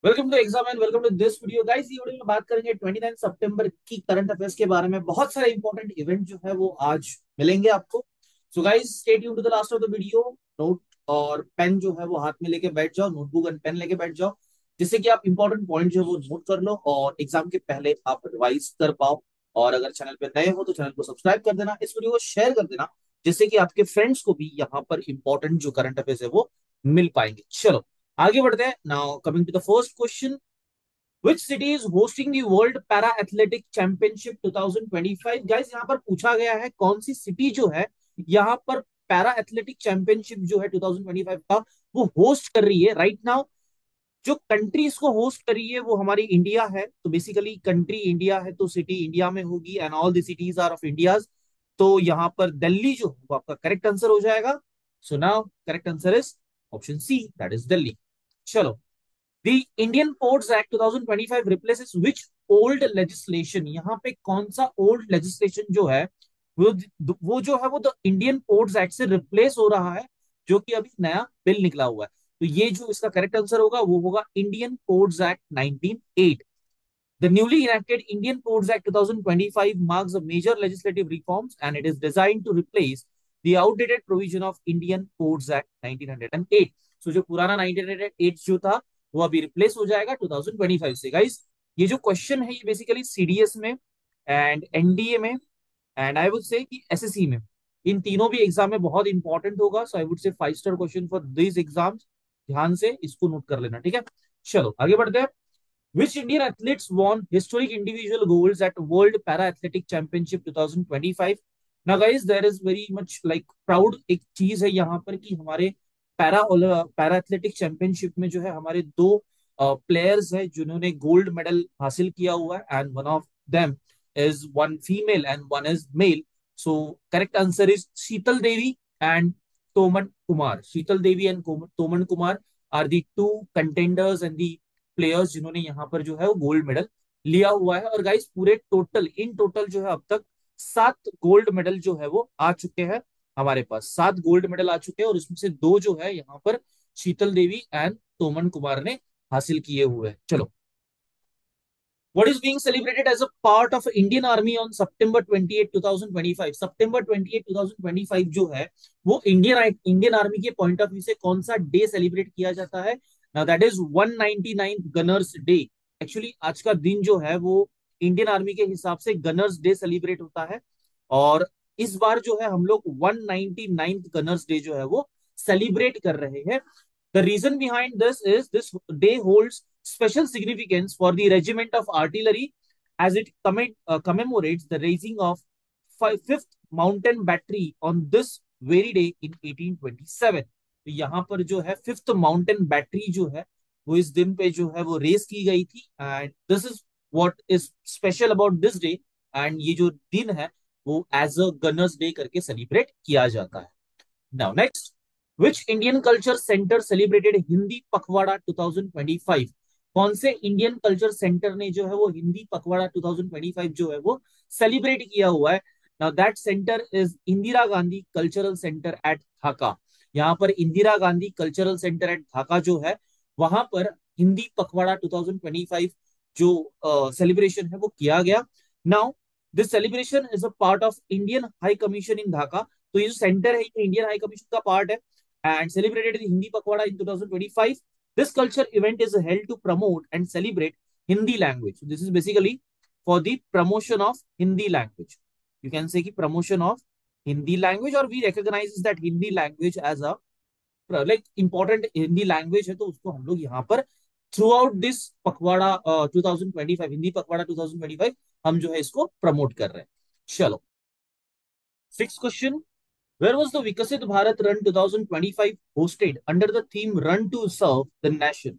Welcome to exam and welcome to this video guys. ये video में बात करेंगे 29 सितंबर की करंट अफेयर्स के बारे में। बहुत सारे इंपॉर्टेंट इवेंट जो है वो आज मिलेंगे आपको। So guys stay tuned to the last of the video. Note और पेन जो है वो हाथ में लेके बैठ जाओ, नोटबुक एंड पेन लेके बैठ जाओ, जिससे कि आप इंपॉर्टेंट पॉइंट जो है वो नोट कर लो और एग्जाम के पहले आप रिवाइज कर पाओ। और अगर चैनल पे नए हो तो चैनल को सब्सक्राइब कर देना, इस वीडियो को शेयर कर देना, जिससे कि आपके फ्रेंड्स को भी यहाँ पर इंपॉर्टेंट जो करंट अफेयर्स है वो मिल पाएंगे। चलो आगे बढ़ते हैं। Now coming to the first question, Which city is hosting the World Para Athletic Championship 2025? Guys यहाँ पर पूछा गया है कौन सी सिटी जो है यहाँ पर पैरा एथलेटिक चैंपियनशिप जो है 2025 का वो होस्ट कर रही है राइट नाउ। जो कंट्री इसको होस्ट कर रही है वो हमारी इंडिया है। तो बेसिकली कंट्री इंडिया है तो सिटी इंडिया में होगी and all the cities are of India's. तो यहाँ पर दिल्ली जो वो आपका करेक्ट आंसर हो जाएगा। So now correct answer is option C, that is Delhi. चलो, The Indian Ports Act 2025 replaces which old legislation? यहाँ पे कौन सा old legislation जो है वो वो जो है वो द इंडियन पोर्ट्स एक्ट से रिप्लेस हो रहा है, जो कि अभी नया बिल निकला हुआ है। तो ये जो इसका करेक्ट आंसर होगा वो होगा Indian ports act 1908। The newly enacted Indian Ports Act 2025 marks a major legislative reforms and it is designed to replace the outdated provision of Indian Ports Act 1908. So जो पुराना 1908 जो था वो अभी रिप्लेस हो जाएगा 2025 से। गाइस ये जो क्वेश्चन है ये बेसिकली सीडीएस में एंड एनडीए में एंड आई वुड से कि एसएससी में, इन तीनों भी एग्जाम में बहुत इंपॉर्टेंट होगा। सो I would say 5 star question for this exams. ध्यान से इसको नोट कर लेना, ठीक है। चलो आगे बढ़ते हैं। Which Indian athletes won historic individual golds at World Para Athletic Championship 2025? Now, guys, there is very much like proud एक चीज है यहाँ पर कि हमारे पैरा एथलेटिक चैंपियनशिप में जो है हमारे दो प्लेयर्स हैं जिन्होंने गोल्ड मेडल हासिल किया हुआ है and one of them is one female and one is male. So correct answer is Sheetal Devi and Toman Kumar. Sheetal Devi and Toman Kumar are the two contenders and the players जिन्होंने यहाँ पर जो है वो गोल्ड मेडल लिया हुआ है। और गाइस पूरे टोटल इन टोटल जो है अब तक 7 गोल्ड मेडल जो है वो आ चुके हैं। हमारे पास 7 गोल्ड मेडल आ चुके हैं और इसमें से दो जो है यहाँ पर शीतल देवी एंड तोमन कुमार ने हासिल किए हुए हैं। चलो, What is being celebrated as a part of Indian Army on September 28, 2025? September 28, 2025 जो है वो इंडियन आर्मी के पॉइंट ऑफ व्यू से कौन सा डे सेलिब्रेट किया जाता है? Now that is 199th Gunners day. Actually आज का दिन जो है वो इंडियन आर्मी के हिसाब से गनर्स डे सेलिब्रेट होता है। और इस बार जो है हम लोग 199th गनर्स डे जो है वो सेलिब्रेट कर रहे हैं। The reason behind this is this day holds special significance for the Regiment of Artillery as it commemorates the raising of fifth Mountain Battery on this very day in 1827। तो यहाँ पर जो है फिफ्थ माउंटेन बैटरी जो है वो इस दिन पे जो है वो रेस की गई थी and this is what is special about this day. And ये जो दिन है वो एज अ गनर्स डे करके सेलिब्रेट किया जाता है। Now next, which Indian culture centre celebrated Hindi पखवाड़ा 2025? कौन से इंडियन कल्चर सेंटर ने जो है वो हिंदी पखवाड़ा 2025 जो है वो सेलिब्रेट किया हुआ है? Now that centre is Indira Gandhi cultural centre at Dhaka. यहाँ पर Indira Gandhi cultural centre at Dhaka जो है वहां पर हिंदी पखवाड़ा 2025 जो सेलिब्रेशन है वो किया गया। Now this celebration is a part of Indian high commission इन ढाका। तो ये जो सेंटर है ये इंडियन हाई कमीशन का पार्ट है and celebrated the Hindi Pakwada in 2025. This culture event is held to promote and celebrate Hindi language. So this is basically for the promotion of Hindi language. You can say कि promotion of Hindi language और we recognize that Hindi language as a like important Hindi language है तो उसको हम लोग यहाँ पर throughout this पखवाड़ा 2025 हिंदी पखवाड़ा 2025 हम जो है इसको प्रमोट कर रहे हैं। चलो, six question, Where was the Vikasit Bharat Run 2025 hosted under the theme Run to Serve the Nation?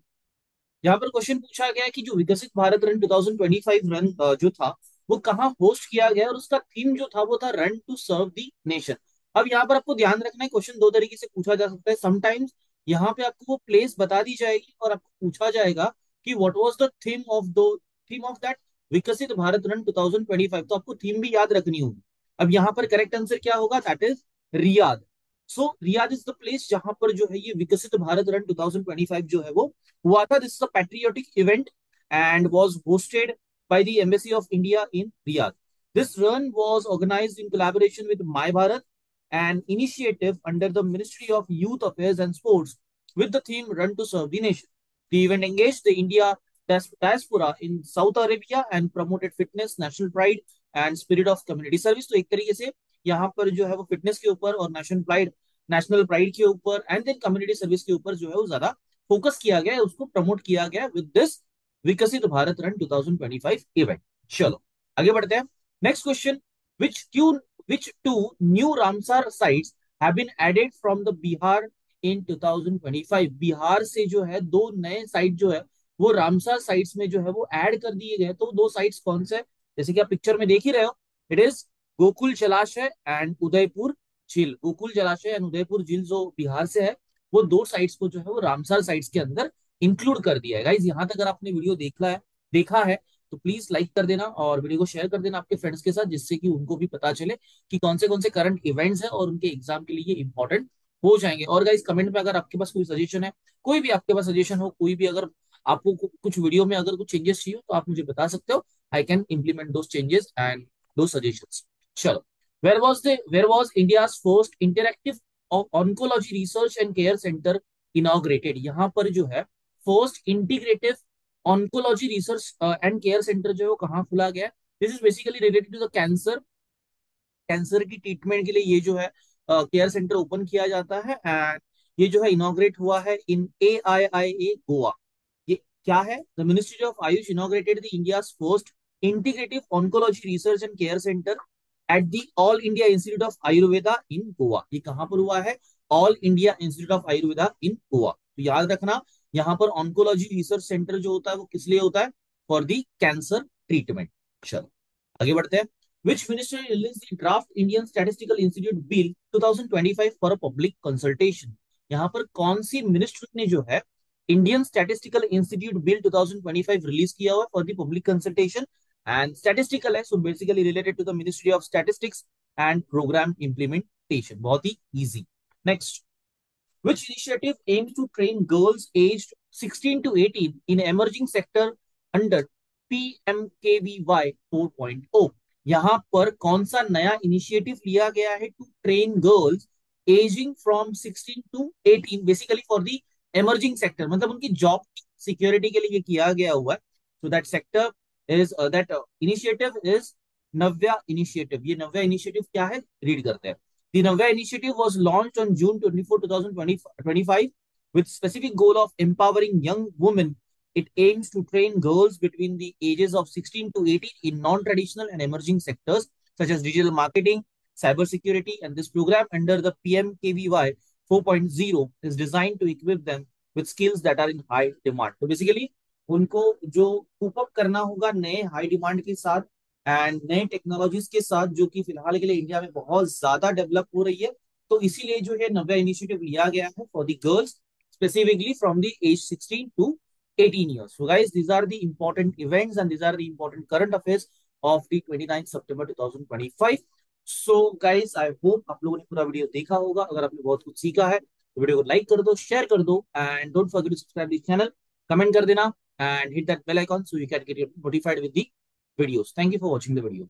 यहाँ पर क्वेश्चन पूछा गया कि जो विकसित भारत रन 2025 रन जो था वो कहाँ होस्ट किया गया और उसका थीम जो था वो था run to serve the nation. अब यहाँ पर आपको ध्यान रखना है, क्वेश्चन दो तरीके से पूछा जा सकता है। समटाइम्स यहाँ पे आपको वो प्लेस बता दी जाएगी और आपको पूछा जाएगा कि what was the theme of that विकसित भारत रन 2025। तो आपको थीम भी याद रखनी होगी। अब यहाँ पर करेक्ट आंसर क्या होगा? That is Riyadh. So Riyadh is the place जहां पर जो है ये विकसित भारत रन 2025 जो है वो हुआ था. This is a patriotic event and was hosted by the Embassy of India in Riyadh. This run was organized in collaboration with My Bharat, an initiative under the Ministry of Youth Affairs and Sports, with the theme Run to Serve the Nation. The event engaged the India diaspora in Saudi Arabia and promoted fitness, national pride and spirit of community service. तो एक तरीके से यहाँ पर जो है वो fitness के ऊपर और नेशनल प्राइड के ऊपर एंड देन कम्युनिटी सर्विस के ऊपर जो है वो ज्यादा फोकस किया गया है, उसको प्रमोट किया गया विद दिस विकसित भारत रन 2025 इवेंट. चलो आगे बढ़ते हैं. Next question. Which Q which two new Ramsar sites have been added from the Bihar in 2025. Bihar से जो है दो नए साइट जो है वो रामसर साइट्स में जो है वो ऐड कर दिए गए. तो दो साइट्स कौन से, जैसे कि आप पिक्चर में देख ही रहे हो, इट इज गोकुल जलाशय एंड उदयपुर झील. गोकुल जलाशय एंड उदयपुर झील जो बिहार से है, वो दो साइट्स को जो है वो रामसर साइट्स के अंदर इंक्लूड कर दिया है. गाइज यहाँ तक अगर आपने वीडियो देखा है तो प्लीज लाइक कर देना और वीडियो को शेयर कर देना आपके फ्रेंड्स के साथ, जिससे कि उनको भी पता चले कि कौन से करंट इवेंट्स हैं और उनके एग्जाम के लिए इंपॉर्टेंट हो जाएंगे. और गाइज कमेंट में अगर आपके पास कोई सजेशन है, कोई भी आपके पास सजेशन हो, कोई भी अगर आपको कुछ वीडियो में अगर कुछ चेंजेस चाहिए तो आप मुझे बता सकते हो. I can implement those changes and those suggestions. चलो. Where was India's first interactive oncology research and care center inaugurated? यहाँ पर जो है first integrative oncology research and care centre जो है वो कहाँ खुला गया है. This is basically related to the cancer. Cancer की ट्रीटमेंट के लिए ये जो है केयर सेंटर ओपन किया जाता है एंड ये जो है इनॉग्रेट हुआ है इन AIIA गोवा. ये क्या है? The ministry of Ayush inaugurated the India first integrative oncology research and care centre at the all India institute of Ayurveda in Goa. ये कहां पर हुआ है? All India institute of Ayurveda in Goa. तो याद रखना, यहाँ पर ऑन्कोलॉजी रिसर्च सेंटर जो होता है वो किस लिए होता है? For the cancer treatment. चलो आगे बढ़ते हैं. Which ministry released the draft Indian Statistical Institute Bill 2025 for a public consultation? यहाँ पर कौन सी मिनिस्ट्री ने जो है Indian statistical institute bill 2025 release किया हुआ for the public consultation. And statistical है, so basically related to the ministry of statistics and programme implementation. बहुत ही easy. Next. Which initiative aims to train girls aged 16 to 18 in emerging sector under PMKVY 4.0? यहाँ पर कौन सा नया initiative लिया गया है to train girls ageing from 16 to 18 basically for the emerging sector, मतलब उनकी जॉब सिक्योरिटी के लिए किया गया हुआ है. So that sector is that initiative is Navya initiative. ये नव्या इनिशिएटिव क्या है, रीड करते हैं. The Navya initiative was launched on June 24, 2025 with specific goal of empowering young women. It aims to train girls between the ages of 16 to 18 in non-traditional and emerging sectors such as digital marketing, cybersecurity, and this program under the PMKVY 4.0 is designed to equip them with skills that are in high demand. So basically, उनको जो cope up करना होगा नए high demand के साथ and नए technologies के साथ जो कि फिलहाल के लिए इंडिया में बहुत ज्यादा डेवलप हो रही है. तो इसीलिए जो है नव्या इनिशिएटिव लिया गया है for the girls specifically from the age 16 to 18 years. So guys, these are the important events and these are the important current affairs of the 29th September 2025. So guys, I hope आप लोगों ने पूरा video देखा होगा. अगर आपने बहुत कुछ सीखा है तो वीडियो को लाइक कर दो, शेयर कर दो and don't forget to subscribe this channel. Comment कर देना and hit that bell icon so you can get notified with the videos. Thank you for watching the video.